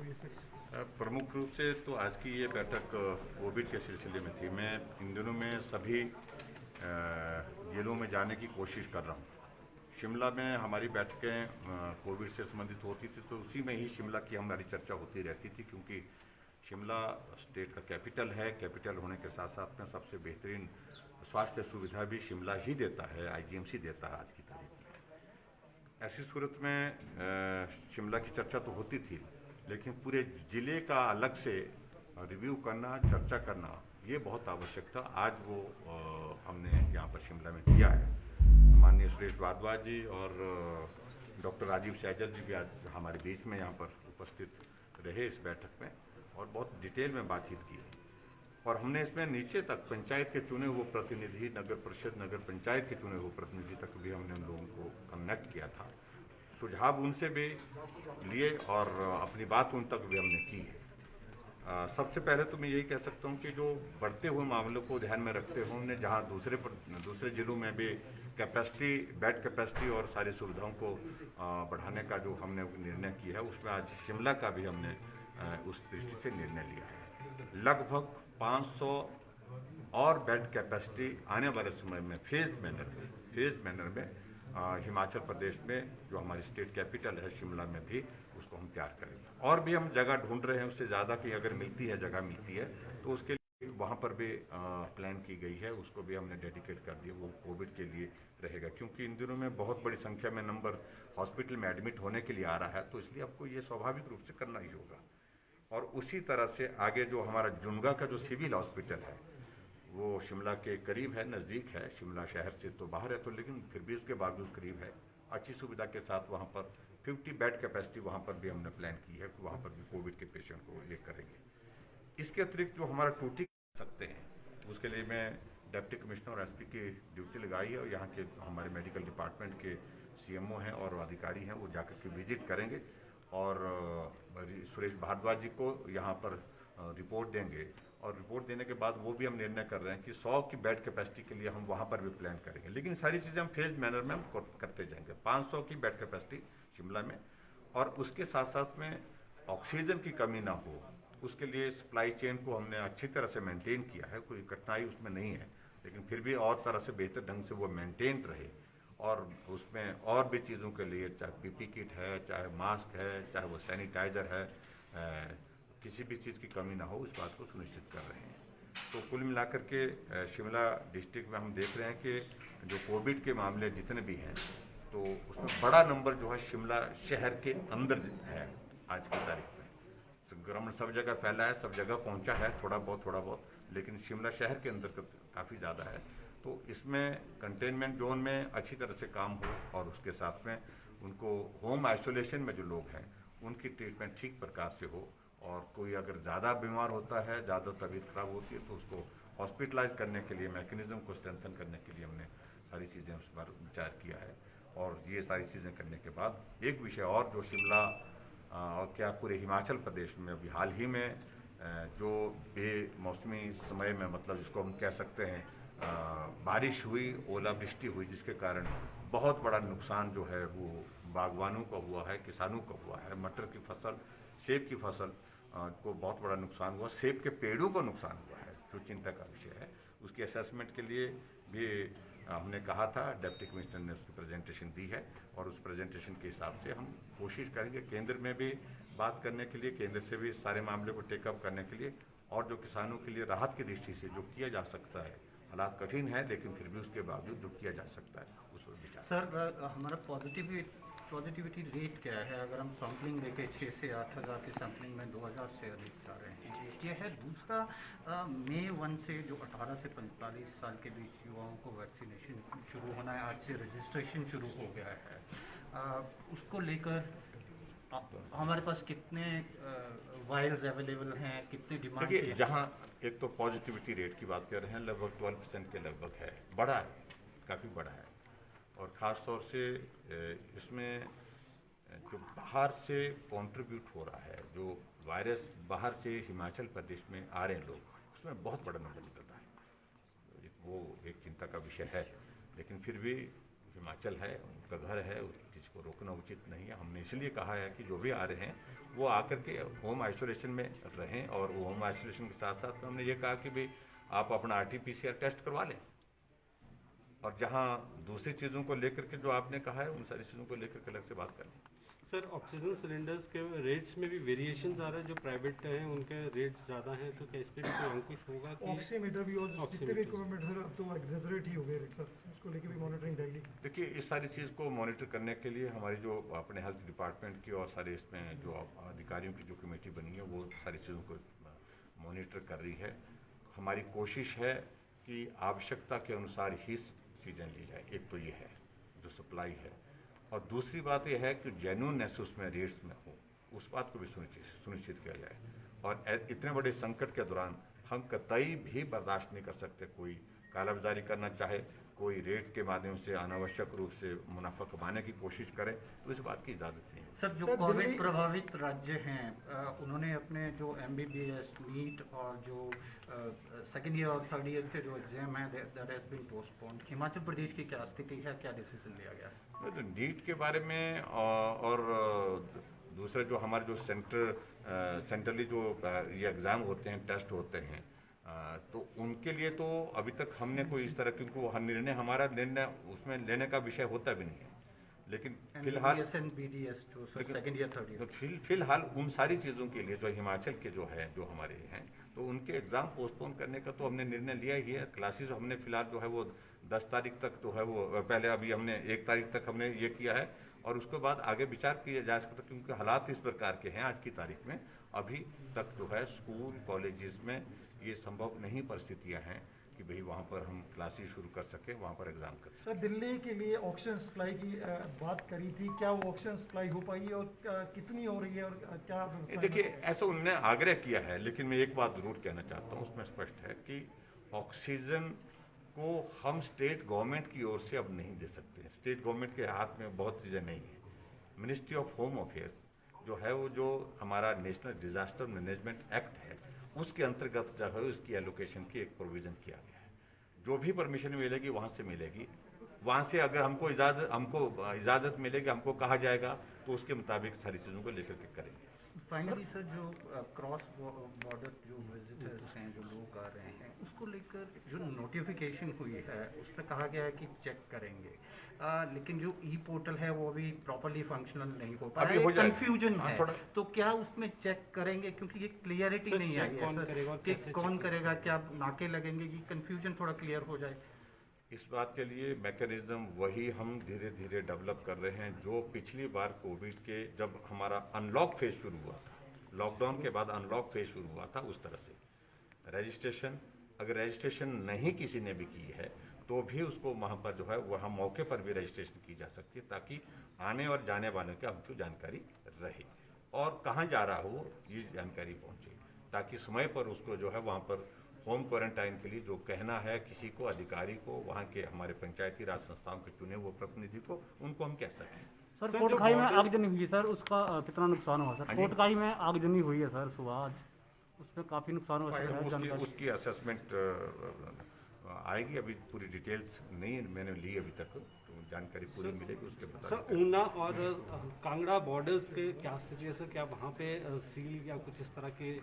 प्रमुख रूप से तो आज की ये बैठक कोविड के सिलसिले में थी। मैं इन दिनों में सभी जिलों में जाने की कोशिश कर रहा हूँ। शिमला में हमारी बैठकें कोविड से संबंधित होती थी, तो उसी में ही शिमला की हमारी चर्चा होती रहती थी, क्योंकि शिमला स्टेट का कैपिटल है। कैपिटल होने के साथ साथ में सबसे बेहतरीन स्वास्थ्य सुविधा भी शिमला ही देता है, आईजीएमसी देता है आज की तारीख में। ऐसी सूरत में शिमला की चर्चा तो होती थी, लेकिन पूरे ज़िले का अलग से रिव्यू करना, चर्चा करना, ये बहुत आवश्यक था। आज वो हमने यहाँ पर शिमला में किया है। माननीय सुरेश भारद्वाज जी और डॉक्टर राजीव सैजल जी भी आज हमारे बीच में यहाँ पर उपस्थित रहे इस बैठक में, और बहुत डिटेल में बातचीत की। और हमने इसमें नीचे तक पंचायत के चुने हुए प्रतिनिधि, नगर परिषद, नगर पंचायत के चुने हुए प्रतिनिधि तक भी हमने उन लोगों को कनेक्ट किया था, सुझाव उनसे भी लिए और अपनी बात उन तक भी हमने की है। सबसे पहले तो मैं यही कह सकता हूँ कि जो बढ़ते हुए मामलों को ध्यान में रखते हुए हमने जहाँ दूसरे जिलों में भी कैपेसिटी, बेड कैपेसिटी और सारी सुविधाओं को बढ़ाने का जो हमने निर्णय किया है, उसमें आज शिमला का भी हमने उस दृष्टि से निर्णय लिया है। लगभग 500 और बेड कैपेसिटी आने वाले समय में फेज्ड मैनर में हिमाचल प्रदेश में जो हमारी स्टेट कैपिटल है शिमला में भी उसको हम तैयार करेंगे। और भी हम जगह ढूंढ रहे हैं, उससे ज़्यादा की अगर जगह मिलती है तो उसके लिए वहाँ पर भी प्लान की गई है, उसको भी हमने डेडिकेट कर दिया। वो कोविड के लिए रहेगा, क्योंकि इन दिनों में बहुत बड़ी संख्या में नंबर हॉस्पिटल में एडमिट होने के लिए आ रहा है, तो इसलिए आपको ये स्वाभाविक रूप से करना ही होगा। और उसी तरह से आगे जो हमारा जुनगा का जो सिविल हॉस्पिटल है, वो शिमला के करीब है, नज़दीक है। शिमला शहर से तो बाहर है, तो लेकिन फिर भी उसके बावजूद करीब है। अच्छी सुविधा के साथ वहाँ पर 50 बेड कैपेसिटी वहाँ पर भी हमने प्लान की है कि वहाँ पर भी कोविड के पेशेंट को ये करेंगे। इसके अतिरिक्त जो हमारा टूटी कर सकते हैं, उसके लिए मैं डिप्टी कमिश्नर और एसपी की ड्यूटी लगाई है, और यहाँ के हमारे मेडिकल डिपार्टमेंट के सीएमओ हैं और अधिकारी हैं, वो जाकर के विजिट करेंगे और सुरेश भारद्वाज जी को यहाँ पर रिपोर्ट देंगे। और रिपोर्ट देने के बाद वो भी हम निर्णय कर रहे हैं कि 100 की बेड कैपेसिटी के लिए हम वहाँ पर भी प्लान करेंगे, लेकिन सारी चीज़ें हम फेज मैनर में हम करते जाएंगे। 500 की बेड कैपेसिटी शिमला में, और उसके साथ साथ में ऑक्सीजन की कमी ना हो, उसके लिए सप्लाई चेन को हमने अच्छी तरह से मेंटेन किया है। कोई कठिनाई उसमें नहीं है, लेकिन फिर भी और तरह से बेहतर ढंग से वो मेंटेन रहे। और उसमें और भी चीज़ों के लिए, चाहे पीपी किट है, चाहे मास्क है, चाहे वो सैनिटाइज़र है, किसी भी चीज़ की कमी ना हो, इस बात को सुनिश्चित कर रहे हैं। तो कुल मिलाकर के शिमला डिस्ट्रिक्ट में हम देख रहे हैं कि जो कोविड के मामले जितने भी हैं, तो उसमें बड़ा नंबर जो है शिमला शहर के अंदर है आज की तारीख में। संक्रमण सब जगह फैला है, सब जगह पहुंचा है, थोड़ा बहुत, लेकिन शिमला शहर के अंदर काफ़ी ज़्यादा है। तो इसमें कंटेनमेंट जोन में अच्छी तरह से काम हो, और उसके साथ में उनको होम आइसोलेशन में जो लोग हैं उनकी ट्रीटमेंट ठीक प्रकार से हो। और कोई अगर ज़्यादा बीमार होता है, ज़्यादा तबीयत खराब होती है, तो उसको हॉस्पिटलाइज करने के लिए, मैकेनिज्म को स्ट्रेंथन करने के लिए हमने सारी चीज़ें उस पर विचार किया है। और ये सारी चीज़ें करने के बाद एक विषय और जो शिमला और क्या पूरे हिमाचल प्रदेश में अभी हाल ही में जो बेमौसमी समय में, मतलब जिसको हम कह सकते हैं बारिश हुई, ओलावृष्टि हुई, जिसके कारण बहुत बड़ा नुकसान जो है वो बागवानों का हुआ है, किसानों का हुआ है। मटर की फसल, सेब की फसल को बहुत बड़ा नुकसान हुआ, सेब के पेड़ों को नुकसान हुआ है, जो चिंता का विषय है। उसकी असेसमेंट के लिए भी हमने कहा था, डिप्टी कमिश्नर ने उसकी प्रेजेंटेशन दी है, और उस प्रेजेंटेशन के हिसाब से हम कोशिश करेंगे केंद्र में भी बात करने के लिए, केंद्र से भी सारे मामले को टेकअप करने के लिए, और जो किसानों के लिए राहत की दृष्टि से जो किया जा सकता है, हालात कठिन है लेकिन फिर भी उसके बावजूद जो किया जा सकता है उस पर विचार। सर, हमारा पॉजिटिविटी रेट क्या है? अगर हम सैम्पलिंग देखें 6 से 8 हज़ार की सैम्पलिंग में 2000 से अधिक जा रहे हैं, ये है। दूसरा, मई 1 से जो 18 से 45 साल के बीच युवाओं को वैक्सीनेशन शुरू होना है, आज से रजिस्ट्रेशन शुरू हो गया है। उसको लेकर हमारे पास कितने वायल्स अवेलेबल हैं, कितने डिमांड देखिए, जहाँ एक तो पॉजिटिविटी रेट की बात कर रहे हैं, लगभग 12% के लगभग है, बड़ा है, काफ़ी बड़ा है। और ख़ास तौर से इसमें जो बाहर से कंट्रीब्यूट हो रहा है, जो वायरस बाहर से हिमाचल प्रदेश में आ रहे हैं लोग, उसमें बहुत बड़ा नंबर निकल रहा है। वो एक चिंता का विषय है, लेकिन फिर भी हिमाचल है, उनका घर है, किसी को रोकना उचित नहीं है। हमने इसलिए कहा है कि जो भी आ रहे हैं वो आकर के होम आइसोलेशन में रहें, और वो होम आइसोलेशन के साथ साथ हमने ये कहा कि भाई आप अपना RT-PCR टेस्ट करवा लें। और जहाँ दूसरी चीज़ों को लेकर के जो आपने कहा है, उन सारी चीज़ों को लेकर के अलग से बात कर लें। सर, ऑक्सीजन सिलेंडर्स के रेट्स में भी वेरिएशंस आ रहे हैं, जो प्राइवेट हैं उनके रेट्स ज़्यादा हैं, तो क्या इस पर भी कोई अंकुश होगा कि ऑक्सीमीटर भी और जितने भी इक्विपमेंट सर अब तो एग्जैजरेट ही हो गए रेट सर, उसको लेके भी मॉनिटरिंग रहेगी। देखिए, इस सारी चीज़ को मॉनिटर करने के लिए हमारी जो अपने हेल्थ डिपार्टमेंट की और सारे इसमें जो अधिकारियों की जो कमेटी बनी है वो सारी चीज़ों को मॉनिटर कर रही है। हमारी कोशिश है कि आवश्यकता के अनुसार ही चीज़ें ली जाए। एक तो ये है जो सप्लाई है, और दूसरी बात यह है कि जेन्युइननेस उसमें रेट्स में हो, उस बात को भी सुनिश्चित किया जाए। और इतने बड़े संकट के दौरान हम कतई भी बर्दाश्त नहीं कर सकते कोई कालाबाजारी करना चाहे, कोई रेट के माध्यम से अनावश्यक रूप से मुनाफा कमाने की कोशिश करे, तो इस बात की इजाज़त नहीं है। सर, जो सर, कोविड दिल्ली- प्रभावित राज्य हैं उन्होंने अपने जो MBBS नीट और जो सेकेंड ईयर और थर्ड ईयर के जो एग्जाम है that has been postponed. Himachal Pradesh की क्या स्थिति है, क्या डिसीजन लिया गया है? तो नीट के बारे में और दूसरे जो हमारे जो सेंट्रली जो ये एग्ज़ाम होते हैं, टेस्ट होते हैं, तो उनके लिए तो अभी तक हमने कोई इस तरह, क्योंकि वो हमारा निर्णय उसमें लेने का विषय होता भी नहीं है। लेकिन फिलहाल MBBS and BDS जो सर सेकेंड ईयर थर्ड तो ईयर, फिलहाल उन सारी चीज़ों के लिए जो हिमाचल के जो है, जो हमारे हैं, तो उनके एग्ज़ाम पोस्टपोन करने का तो हमने निर्णय लिया ही है। क्लासेस हमने फिलहाल जो है वो 10 तारीख तक जो है वो, पहले अभी हमने 1 तारीख तक हमने ये किया है, और उसके बाद आगे विचार किया जा सकता है, क्योंकि हालात इस प्रकार के हैं आज की तारीख में। अभी तक जो है स्कूल कॉलेजेस में ये संभव नहीं परिस्थितियाँ हैं कि भाई वहाँ पर हम क्लासेस शुरू कर सकें, वहाँ पर एग्ज़ाम कर सकें। सर, दिल्ली के लिए ऑक्सीजन सप्लाई की बात करी थी, क्या वो ऑक्सीजन सप्लाई हो पाई और कितनी हो रही है और क्या व्यवस्था? देखिए, ऐसा उन्होंने आग्रह किया है, लेकिन मैं एक बात ज़रूर कहना चाहता हूँ, उसमें स्पष्ट है कि ऑक्सीजन को हम स्टेट गवर्नमेंट की ओर से अब नहीं दे सकते। स्टेट गवर्नमेंट के हाथ में बहुत चीज़ें नहीं है। मिनिस्ट्री ऑफ होम अफेयर्स जो है वो, जो हमारा नेशनल डिजास्टर मैनेजमेंट एक्ट है, उसके अंतर्गत जो है उसकी एलोकेशन की एक प्रोविज़न किया गया है। जो भी परमिशन मिलेगी वहाँ से मिलेगी, वहाँ से अगर हमको इजाज़त मिलेगी, हमको कहा जाएगा, तो उसके मुताबिक सारी चीज़ों को लेकर के करेंगे। फाइनली सर, जो क्रॉस बॉर्डर जो विजिटर्स हैं, जो लोग आ रहे हैं, उसको लेकर जो नोटिफिकेशन हुई है उसमें कहा गया है कि चेक करेंगे, लेकिन जो पोर्टल है वो अभी प्रॉपरली फंक्शनल नहीं हो पा अभी रहा हो है, जाएगा। कंफ्यूजन हाँ, है। थोड़ा- तो क्या उसमें चेक करेंगे, क्योंकि ये क्लियरिटी सर, नहीं check आई है कौन सर, करेगा और कि कैसे कौन check करेगा, क्या नाके लगेंगे, कि कंफ्यूजन थोड़ा क्लियर हो जाए। इस बात के लिए मैकेनिज्म वही हम धीरे धीरे डेवलप कर रहे हैं, जो पिछली बार कोविड के जब हमारा अनलॉक फेज शुरू हुआ था, लॉकडाउन के बाद अनलॉक फेज शुरू हुआ था, उस तरह से रजिस्ट्रेशन, अगर रजिस्ट्रेशन नहीं किसी ने भी की है तो भी उसको वहाँ पर जो है वहाँ मौके पर भी रजिस्ट्रेशन की जा सकती है, ताकि आने और जाने वालों की हमको जानकारी रहे और कहाँ जा रहा हो ये जानकारी पहुँचे, ताकि समय पर उसको जो है वहाँ पर होम क्वारंटाइन के लिए जो कहना है किसी को, अधिकारी को, वहाँ के हमारे पंचायती राज संस्थाओं के चुने हुए प्रतिनिधि को, उनको हम कह सकें। सर, सर, कोटखाई जो में borders- आगजनी हुई है सर, उसका कितना नुकसान हुआ सर? हाँ जी। कोटखाई में आगजनी हुई है सर सुबह आज, उसमें काफ़ी नुकसान हुआ सर, है जानकारी? उसकी असेसमेंट आएगी, अभी पूरी डिटेल्स नहीं मैंने ली अभी तक, तो जानकारी पूरी मिलेगी उसके सर, मुताबिक। ऊना और कांगड़ा बॉर्डर्स के क्या स्थिति है सर? क्या वहाँ पे सील या कुछ इस तरह के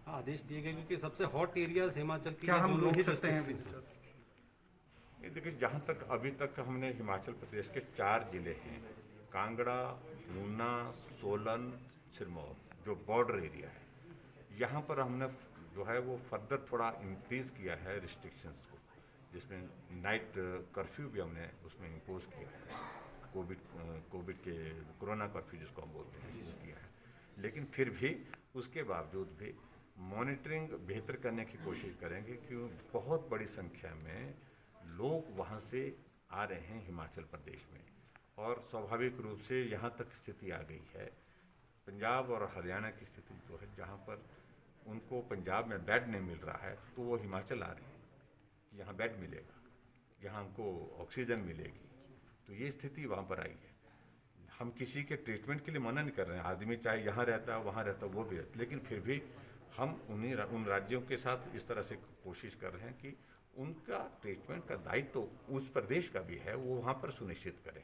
आदेश दिए गए, क्योंकि सबसे हॉट एरियाज हिमाचल के क्या हम दोनों रोक ही सकते हैं districts हैं, विजिटर्स? ये देखिए, जहाँ तक अभी तक हमने हिमाचल प्रदेश के 4 जिले हैं, कांगड़ा, ऊना, सोलन, सिरमौर, जो बॉर्डर एरिया है, यहाँ पर हमने जो है वो फर्दर थोड़ा इंक्रीज किया है रिस्ट्रिक्शंस को, जिसमें नाइट कर्फ्यू भी हमने उसमें इम्पोज किया है, कोविड के कोरोना कर्फ्यू जिसको हम बोलते हैं, वो किया है। लेकिन फिर भी उसके बावजूद भी मॉनिटरिंग बेहतर करने की कोशिश करेंगे, क्योंकि बहुत बड़ी संख्या में लोग वहाँ से आ रहे हैं हिमाचल प्रदेश में, और स्वाभाविक रूप से यहाँ तक स्थिति आ गई है, पंजाब और हरियाणा की स्थिति जो है, जहाँ पर उनको पंजाब में बेड नहीं मिल रहा है, तो वो हिमाचल आ रहे हैं, यहाँ बेड मिलेगा, यहाँ हमको ऑक्सीजन मिलेगी, तो ये स्थिति वहाँ पर आई है। हम किसी के ट्रीटमेंट के लिए मना नहीं कर रहे हैं, आदमी चाहे यहाँ रहता है, वहाँ रहता है, वो भी रहता है, लेकिन फिर भी हम उन राज्यों के साथ इस तरह से कोशिश कर रहे हैं कि उनका ट्रीटमेंट का दायित्व तो उस प्रदेश का भी है, वो वहाँ पर सुनिश्चित करें।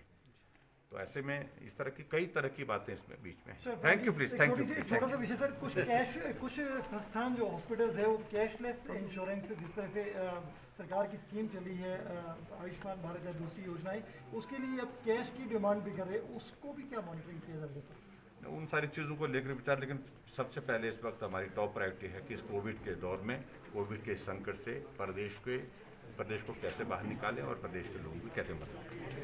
तो ऐसे में इस तरह की कई तरह की बातें इसमें बीच में sir, thank you please, thank you छोटा सा विषय सर, कुछ संस्थान जो हॉस्पिटल्स है वो कैशलेस इंश्योरेंस, जिस तरह से सरकार की स्कीम चली है आयुष्मान भारत या दूसरी योजनाएं, उसके लिए अब कैश की डिमांड भी कर रहे हैं, उसको भी क्या मॉनिटरिंग किया जाएगा सर? उन सारी चीज़ों को लेकर विचार, लेकिन सबसे पहले इस वक्त हमारी टॉप प्रायोरिटी है कि इस कोविड के दौर में, कोविड के संकट से प्रदेश को कैसे बाहर निकालें और प्रदेश के लोगों की कैसे मदद करें।